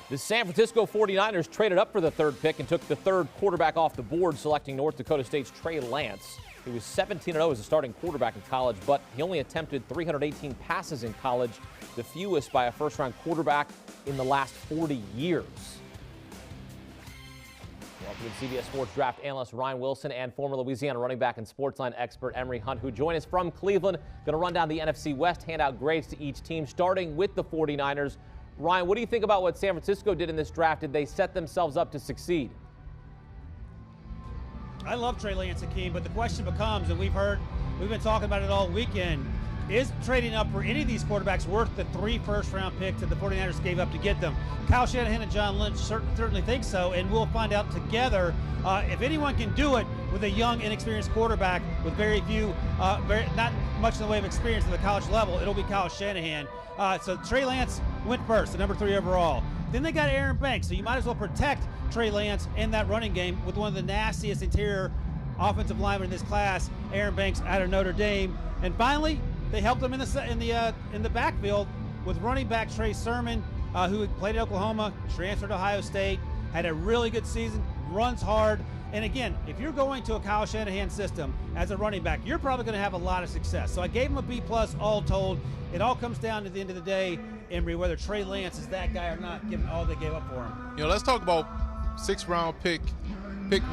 The San Francisco 49ers traded up for the third pick and took the third quarterback off the board, selecting North Dakota State's Trey Lance. He was 17-0 as a starting quarterback in college, but he only attempted 318 passes in college, the fewest by a first-round quarterback in the last 40 years. Welcome to CBS Sports Draft analyst Ryan Wilson and former Louisiana running back and Sportsline expert Emery Hunt, who join us from Cleveland. Going to run down the NFC West, hand out grades to each team, starting with the 49ers. Ryan, what do you think about what San Francisco did in this draft? Did they set themselves up to succeed? I love Trey Lance, Hakeem, but the question becomes, and we've been talking about it all weekend, is trading up for any of these quarterbacks worth the 3 first-round picks that the 49ers gave up to get them? Kyle Shanahan and John Lynch certainly think so, and we'll find out together if anyone can do it with a young, inexperienced quarterback with very few, not much in the way of experience at the college level. It'll be Kyle Shanahan. So Trey Lance went first, the number 3 overall. Then they got Aaron Banks, so you might as well protect Trey Lance in that running game with one of the nastiest interior offensive linemen in this class, Aaron Banks out of Notre Dame. And finally, they helped him in the backfield with running back Trey Sermon, who played at Oklahoma, transferred to Ohio State, had a really good season, runs hard. And again, if you're going to a Kyle Shanahan system as a running back, you're probably going to have a lot of success. So I gave him a B+ all told. It all comes down to the end of the day, Emery, whether Trey Lance is that guy or not, given all they gave up for him. You know, let's talk about 6th-round pick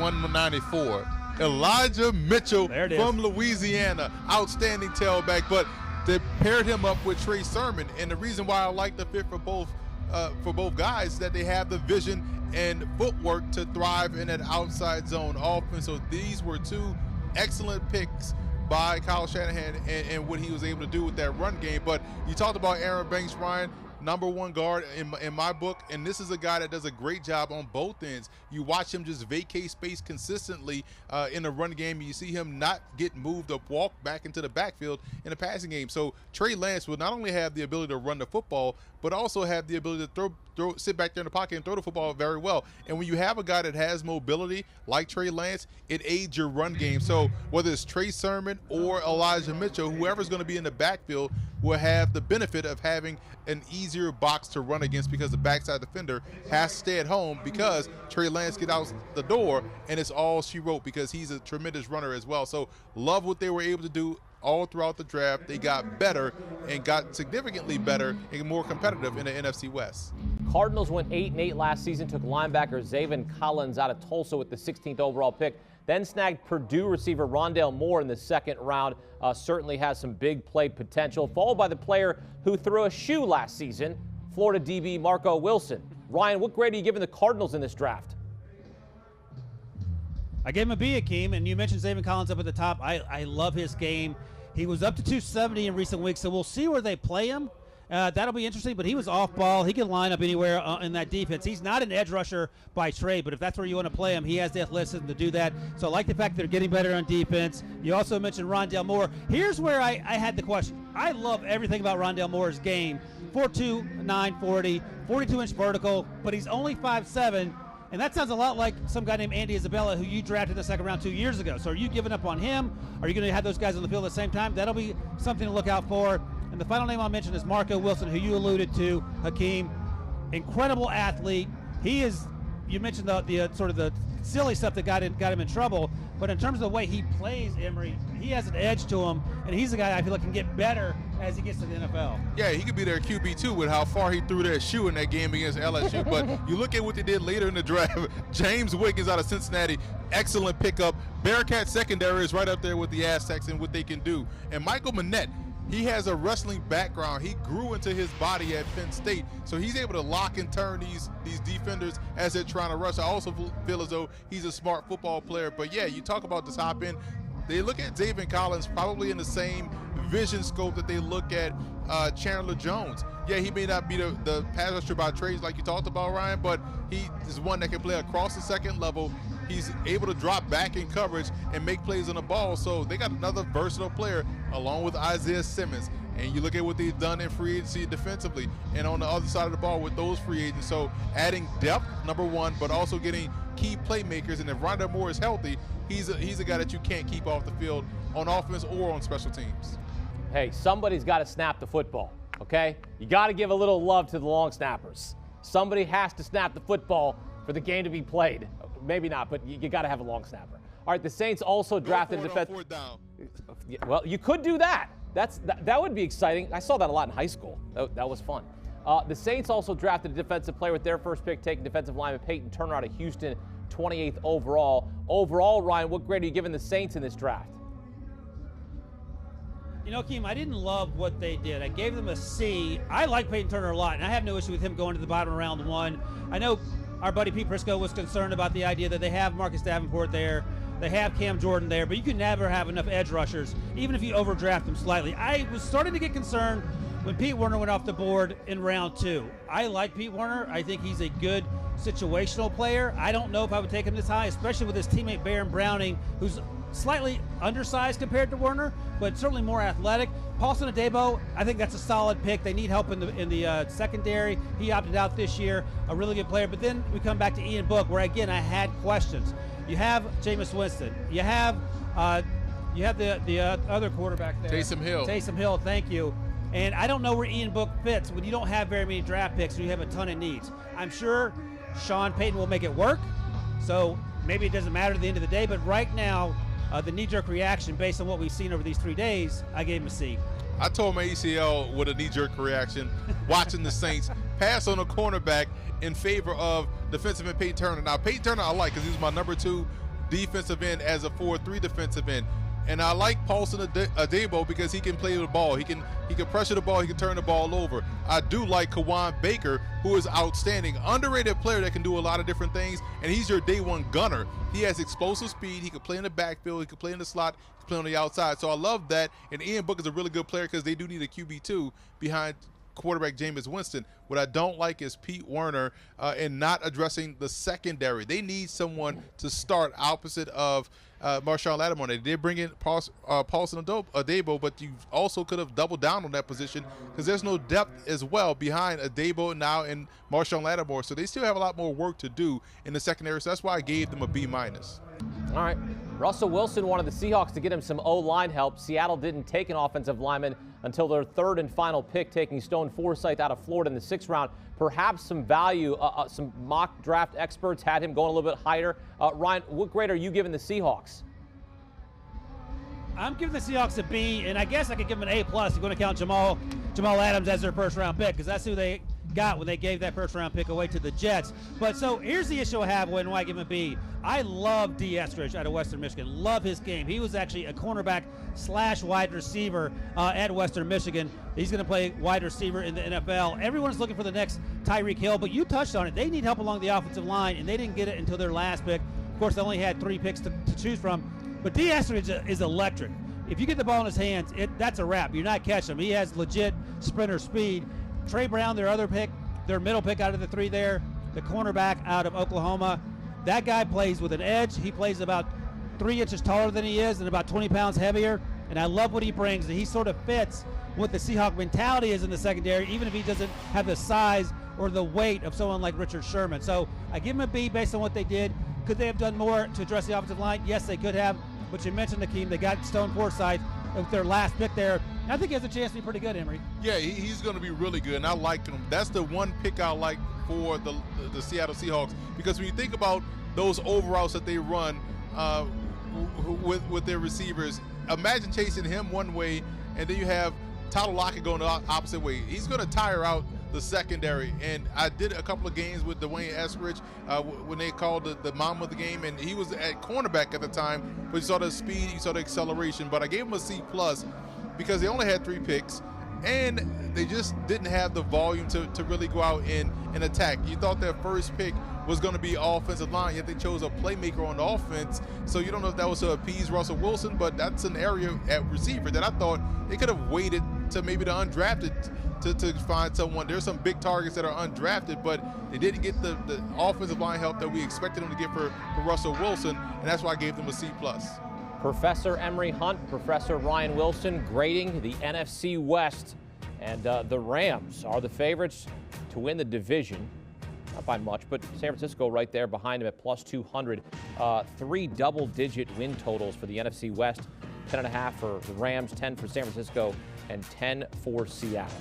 194. Elijah Mitchell from Louisiana, outstanding tailback, but they paired him up with Trey Sermon. And the reason why I like the fit for both guys is that they have the vision and footwork to thrive in that outside zone offense. So these were 2 excellent picks by Kyle Shanahan and what he was able to do with that run game. But you talked about Aaron Banks, Ryan, number 1 guard in my book, and this is a guy that does a great job on both ends. You watch him just vacate space consistently in the run game. You see him not get moved or walk back into the backfield in the passing game. So Trey Lance will not only have the ability to run the football, but also have the ability to sit back there in the pocket and throw the football very well. And when you have a guy that has mobility like Trey Lance, it aids your run game. So whether it's Trey Sermon or Elijah Mitchell, whoever's going to be in the backfield will have the benefit of having an easier box to run against, because the backside defender has to stay at home because Trey Lance gets out the door and it's all she wrote, because he's a tremendous runner as well. So love what they were able to do all throughout the draft. They got better and got significantly better and more competitive in the NFC West. Cardinals went 8-8 last season, took linebacker Zaven Collins out of Tulsa with the 16th overall pick, then snagged Purdue receiver Rondale Moore in the 2nd round. Certainly has some big play potential, followed by the player who threw a shoe last season, Florida DB Marco Wilson. Ryan, what grade are you giving the Cardinals in this draft? I gave him a B, Hakeem, and you mentioned Zaven Collins up at the top. I love his game. He was up to 270 in recent weeks, so we'll see where they play him. That'll be interesting, but he was off ball. He can line up anywhere in that defense. He's not an edge rusher by trade, but if that's where you want to play him, he has the athleticism to do that. So I like the fact that they're getting better on defense. You also mentioned Rondale Moore. Here's where I had the question. I love everything about Rondale Moore's game. 4'2", 940, 42-inch vertical, but he's only 5'7", and that sounds a lot like some guy named Andy Isabella, who you drafted in the 2nd round 2 years ago. So are you giving up on him? Are you going to have those guys on the field at the same time? That'll be something to look out for. And the final name I'll mention is Marco Wilson, who you alluded to, Hakeem. Incredible athlete. He is, you mentioned the sort of the silly stuff that got him in trouble, but in terms of the way he plays, Emery, he has an edge to him, and he's a guy I feel like can get better as he gets to the NFL. Yeah, he could be their QB too with how far he threw that shoe in that game against LSU. But you look at what they did later in the draft. James Wiggins out of Cincinnati, excellent pickup. Bearcat secondary is right up there with the Aztecs and what they can do. And Michael Manette, he has a wrestling background. He grew into his body at Penn State, so he's able to lock and turn these defenders as they're trying to rush. I also feel as though he's a smart football player. But yeah, you talk about the top end. They look at Zaven Collins probably in the same vision scope that they look at Chandler Jones. Yeah, he may not be the pass rusher by trades like you talked about, Ryan, but he is one that can play across the 2nd level. He's able to drop back in coverage and make plays on the ball. So they got another versatile player along with Isaiah Simmons. And you look at what they've done in free agency defensively and on the other side of the ball with those free agents. So adding depth, number 1, but also getting key playmakers. And if Rondale Moore is healthy, he's a guy that you can't keep off the field on offense or on special teams. Hey, somebody's got to snap the football, okay? You got to give a little love to the long snappers. Somebody has to snap the football for the game to be played. Maybe not, but you got to have a long snapper. All right, the Saints also drafted a defense. Well, you could do that. That would be exciting. I saw that a lot in high school. That was fun. The Saints also drafted a defensive player with their first pick, taking defensive lineman Peyton Turner out of Houston, 28th overall. Overall, Ryan, what grade are you giving the Saints in this draft? You know, Keem, I didn't love what they did. I gave them a C. I like Peyton Turner a lot, and I have no issue with him going to the bottom of round 1. I know our buddy Pete Prisco was concerned about the idea that they have Marcus Davenport there. They have Cam Jordan there, but you can never have enough edge rushers, even if you overdraft them slightly. I was starting to get concerned when Pete Werner went off the board in round 2. I like Pete Werner. I think he's a good situational player. I don't know if I would take him this high, especially with his teammate Baron Browning, who's slightly undersized compared to Werner, but certainly more athletic. Paulson Adebo, I think that's a solid pick. They need help in the secondary. He opted out this year, a really good player. But then we come back to Ian Book, where again I had questions. You have Jameis Winston. You have the other quarterback there, Taysom Hill. Taysom Hill, thank you. And I don't know where Ian Book fits when you don't have very many draft picks and you have a ton of needs. I'm sure Sean Payton will make it work, so maybe it doesn't matter at the end of the day. But right now, the knee-jerk reaction based on what we've seen over these 3 days, I gave him a C. I told my ACL with a knee-jerk reaction watching the Saints pass on a cornerback in favor of defensive end Peyton Turner. Now, Peyton Turner I like because he was my number 2 defensive end as a 4-3 defensive end. And I like Paulson Adebo because he can play with the ball. He can pressure the ball. He can turn the ball over. I do like Kawan Baker, who is outstanding. Underrated player that can do a lot of different things, and he's your day one gunner. He has explosive speed. He can play in the backfield. He can play in the slot. He can play on the outside. So I love that. And Ian Book is a really good player because they do need a QB2 behind quarterback Jameis Winston. What I don't like is Pete Werner and not addressing the secondary. They need someone to start opposite of Marshawn Lattimore. They did bring in Paulson Adebo, but you also could have doubled down on that position because there's no depth as well behind Adebo now and Marshawn Lattimore. So they still have a lot more work to do in the secondary. So that's why I gave them a B-. All right. Russell Wilson wanted the Seahawks to get him some O-line help. Seattle didn't take an offensive lineman until their 3rd and final pick, taking Stone Forsythe out of Florida in the 6th round. Perhaps some value. Some mock draft experts had him going a little bit higher. Ryan, what grade are you giving the Seahawks? I'm giving the Seahawks a B, and I guess I could give them an A+. You're going to count Jamal Adams as their first-round pick because that's who they got when they gave that first-round pick away to the Jets. But so here's the issue I have when I give him a B. I love D. Eskridge out of Western Michigan. Love his game. He was actually a cornerback / wide receiver at Western Michigan. He's going to play wide receiver in the NFL. Everyone's looking for the next Tyreek Hill, but you touched on it. They need help along the offensive line, and they didn't get it until their last pick. Of course, they only had 3 picks to choose from. But D. Eskridge is electric. If you get the ball in his hands, that's a wrap. You're not catching him. He has legit sprinter speed. Trey Brown, their other pick, their middle pick out of the 3 there, the cornerback out of Oklahoma. That guy plays with an edge. He plays about 3 inches taller than he is and about 20 pounds heavier. And I love what he brings. And he sort of fits what the Seahawk mentality is in the secondary, even if he doesn't have the size or the weight of someone like Richard Sherman. So I give him a B based on what they did. Could they have done more to address the offensive line? Yes, they could have. But you mentioned, Akeem, they got Stone Forsythe with their last pick there. And I think he has a chance to be pretty good, Emery. Yeah, he's going to be really good, and I like him. That's the one pick I like for the Seattle Seahawks because when you think about those overalls that they run with their receivers, imagine chasing him one way, and then you have Tyler Lockett going the opposite way. He's going to tire out the secondary, and I did a couple of games with Dwayne Eskridge when they called the mom of the game, and he was at cornerback at the time, but you saw the speed, you saw the acceleration, but I gave him a C+ because they only had 3 picks, and they just didn't have the volume to really go out and attack. You thought their first pick was going to be offensive line, yet they chose a playmaker on the offense, so you don't know if that was to appease Russell Wilson, but that's an area at receiver that I thought they could have waited to maybe the undrafted to find someone. There's some big targets that are undrafted, but they didn't get the offensive line help that we expected them to get for Russell Wilson, and that's why I gave them a C+. Professor Emery Hunt, Professor Ryan Wilson grading the NFC West. And the Rams are the favorites to win the division. Not by much, but San Francisco right there behind them at plus 200. 3 double-digit win totals for the NFC West. 10.5 for the Rams, 10 for San Francisco, and 10 for Seattle.